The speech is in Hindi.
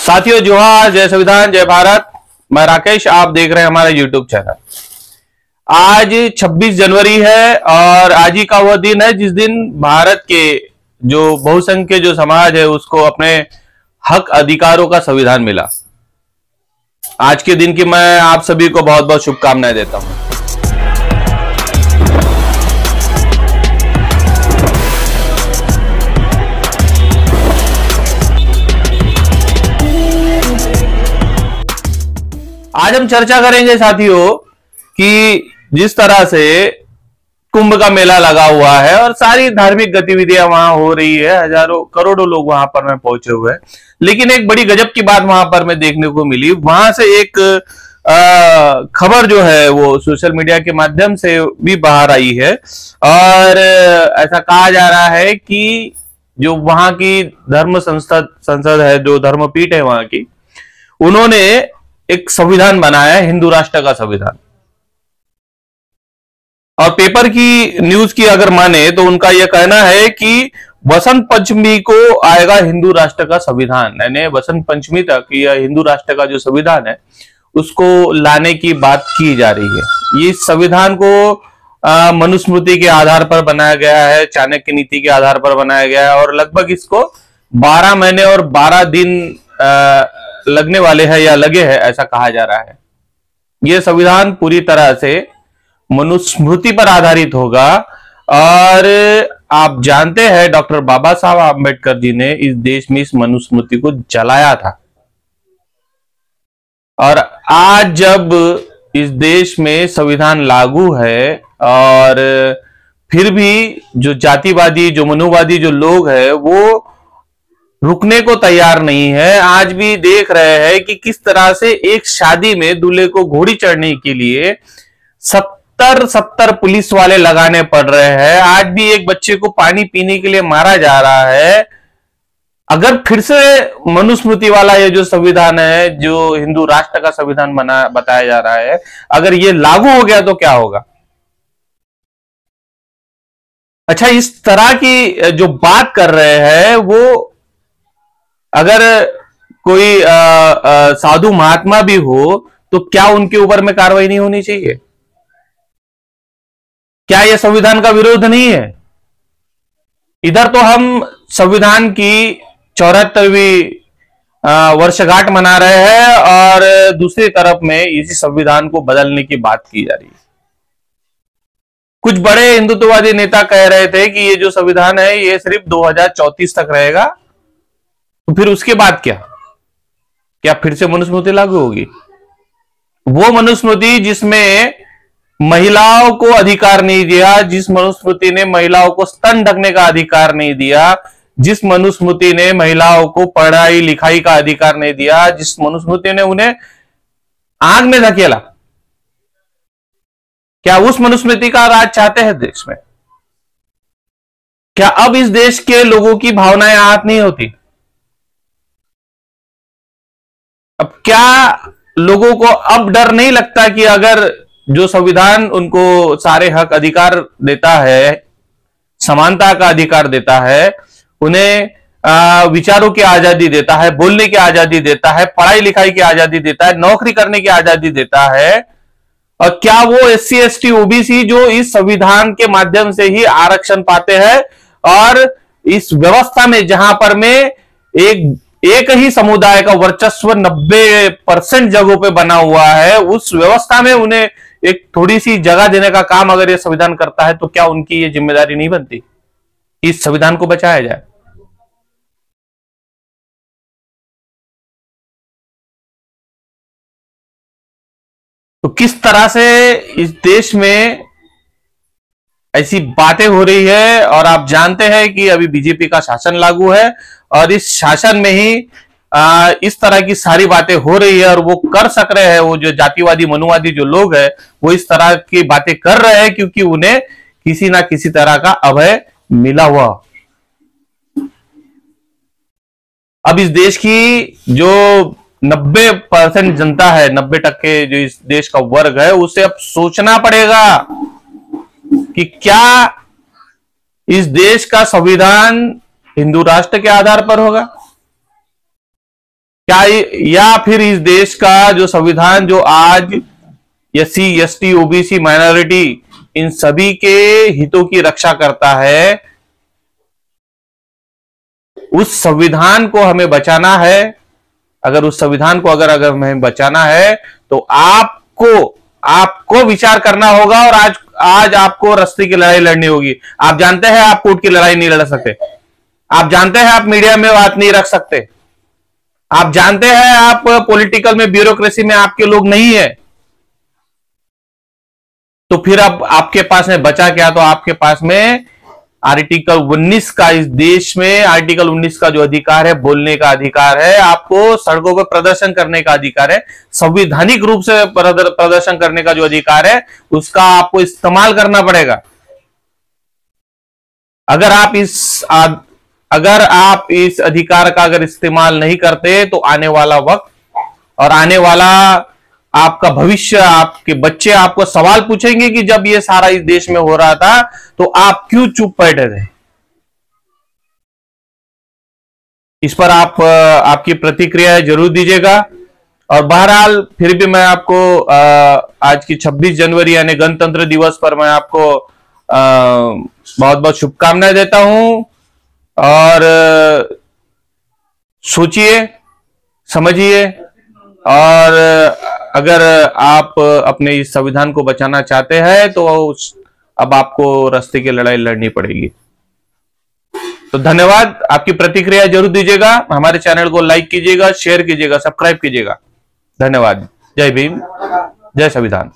साथियों जोहार, जय संविधान, जय भारत। मैं राकेश, आप देख रहे हैं हमारा यूट्यूब चैनल। आज 26 जनवरी है और आज ही का वह दिन है जिस दिन भारत के जो बहुसंख्य जो समाज है उसको अपने हक अधिकारों का संविधान मिला। आज के दिन की मैं आप सभी को बहुत बहुत शुभकामनाएं देता हूं। आज हम चर्चा करेंगे साथियों कि जिस तरह से कुंभ का मेला लगा हुआ है और सारी धार्मिक गतिविधियां वहां हो रही है, हजारों करोड़ों लोग वहां पर में पहुंचे हुए हैं, लेकिन एक बड़ी गजब की बात वहां पर में देखने को मिली। वहां से एक खबर जो है वो सोशल मीडिया के माध्यम से भी बाहर आई है और ऐसा कहा जा रहा है कि जो वहां की धर्म संसद है, जो धर्मपीठ है वहां की, उन्होंने एक संविधान बनाया है, हिंदू राष्ट्र का संविधान। और पेपर की न्यूज की अगर माने तो उनका यह कहना है कि वसंत पंचमी को आएगा हिंदू राष्ट्र का संविधान, यानी वसंत पंचमी तक यह हिंदू राष्ट्र का जो संविधान है उसको लाने की बात की जा रही है। इस संविधान को मनुस्मृति के आधार पर बनाया गया है, चाणक्य नीति के आधार पर बनाया गया है और लगभग इसको 12 महीने और 12 दिन लगने वाले हैं या लगे हैं, ऐसा कहा जा रहा है। यह संविधान पूरी तरह से मनुस्मृति पर आधारित होगा और आप जानते हैं डॉक्टर बाबा साहब आंबेडकर जी ने इस देश में इस मनुस्मृति को जलाया था। और आज जब इस देश में संविधान लागू है और फिर भी जो जातिवादी, जो मनुवादी जो लोग हैं वो रुकने को तैयार नहीं है। आज भी देख रहे हैं कि किस तरह से एक शादी में दूल्हे को घोड़ी चढ़ने के लिए 70 पुलिस वाले लगाने पड़ रहे हैं। आज भी एक बच्चे को पानी पीने के लिए मारा जा रहा है। अगर फिर से मनुस्मृति वाला ये जो संविधान है, जो हिंदू राष्ट्र का संविधान बताया जा रहा है, अगर ये लागू हो गया तो क्या होगा? अच्छा, इस तरह की जो बात कर रहे हैं वो अगर कोई साधु महात्मा भी हो तो क्या उनके ऊपर में कार्रवाई नहीं होनी चाहिए? क्या यह संविधान का विरोध नहीं है? इधर तो हम संविधान की 74वीं वर्षगांठ मना रहे हैं और दूसरी तरफ में इसी संविधान को बदलने की बात की जा रही है। कुछ बड़े हिंदुत्ववादी नेता कह रहे थे कि ये जो संविधान है ये सिर्फ 2034 तक रहेगा, तो फिर उसके बाद क्या फिर से मनुस्मृति लागू होगी? वो मनुस्मृति जिसमें महिलाओं को अधिकार नहीं दिया, जिस मनुस्मृति ने महिलाओं को स्तन ढकने का अधिकार नहीं दिया, जिस मनुस्मृति ने महिलाओं को पढ़ाई लिखाई का अधिकार नहीं दिया, जिस मनुस्मृति ने उन्हें आग में धकेला, क्या उस मनुस्मृति का राज चाहते हैं देश में? क्या अब इस देश के लोगों की भावनाएं आहत नहीं होती? अब क्या लोगों को अब डर नहीं लगता कि अगर जो संविधान उनको सारे हक अधिकार देता है, समानता का अधिकार देता है, उन्हें विचारों की आजादी देता है, बोलने की आजादी देता है, पढ़ाई लिखाई की आजादी देता है, नौकरी करने की आजादी देता है, और क्या वो SC ST OBC जो इस संविधान के माध्यम से ही आरक्षण पाते हैं और इस व्यवस्था में जहां पर में एक ही समुदाय का वर्चस्व 90% जगहों पे बना हुआ है, उस व्यवस्था में उन्हें एक थोड़ी सी जगह देने का काम अगर ये संविधान करता है तो क्या उनकी ये जिम्मेदारी नहीं बनती कि इस संविधान को बचाया जाए? तो किस तरह से इस देश में ऐसी बातें हो रही है और आप जानते हैं कि अभी बीजेपी का शासन लागू है और इस शासन में ही इस तरह की सारी बातें हो रही है और वो कर सक रहे हैं। वो जो जातिवादी मनुवादी जो लोग हैं वो इस तरह की बातें कर रहे हैं क्योंकि उन्हें किसी ना किसी तरह का अभय मिला हुआ। अब इस देश की जो 90% जनता है, 90% जो इस देश का वर्ग है, उसे अब सोचना पड़ेगा कि क्या इस देश का संविधान हिंदू राष्ट्र के आधार पर होगा क्या या फिर इस देश का जो संविधान जो आज SC ST OBC माइनॉरिटी इन सभी के हितों की रक्षा करता है, उस संविधान को हमें बचाना है। अगर उस संविधान को अगर हमें बचाना है तो आपको विचार करना होगा और आज आपको रस्ते की लड़ाई लड़नी होगी। आप जानते हैं आप कोर्ट की लड़ाई नहीं लड़ सकते, आप जानते हैं आप मीडिया में बात नहीं रख सकते, आप जानते हैं आप पॉलिटिकल में ब्यूरोक्रेसी में आपके लोग नहीं है, तो फिर अब आपके पास में बचा क्या? तो आपके पास में आर्टिकल 19 का, इस देश में आर्टिकल 19 का जो अधिकार है, बोलने का अधिकार है, आपको सड़कों पर प्रदर्शन करने का अधिकार है, संवैधानिक रूप से प्रदर्शन करने का जो अधिकार है उसका आपको इस्तेमाल करना पड़ेगा। अगर आप इस अधिकार का अगर इस्तेमाल नहीं करते तो आने वाला वक्त और आने वाला आपका भविष्य, आपके बच्चे आपको सवाल पूछेंगे कि जब ये सारा इस देश में हो रहा था तो आप क्यों चुप बैठे थे। इस पर आपकी प्रतिक्रिया जरूर दीजिएगा। और बहरहाल फिर भी मैं आपको आज की 26 जनवरी यानी गणतंत्र दिवस पर मैं आपको बहुत बहुत शुभकामनाएं देता हूं। और सोचिए, समझिए, और अगर आप अपने इस संविधान को बचाना चाहते हैं तो अब आपको रास्ते की लड़ाई लड़नी पड़ेगी। तो धन्यवाद, आपकी प्रतिक्रिया जरूर दीजिएगा, हमारे चैनल को लाइक कीजिएगा, शेयर कीजिएगा, सब्सक्राइब कीजिएगा। धन्यवाद। जय भीम, जय संविधान।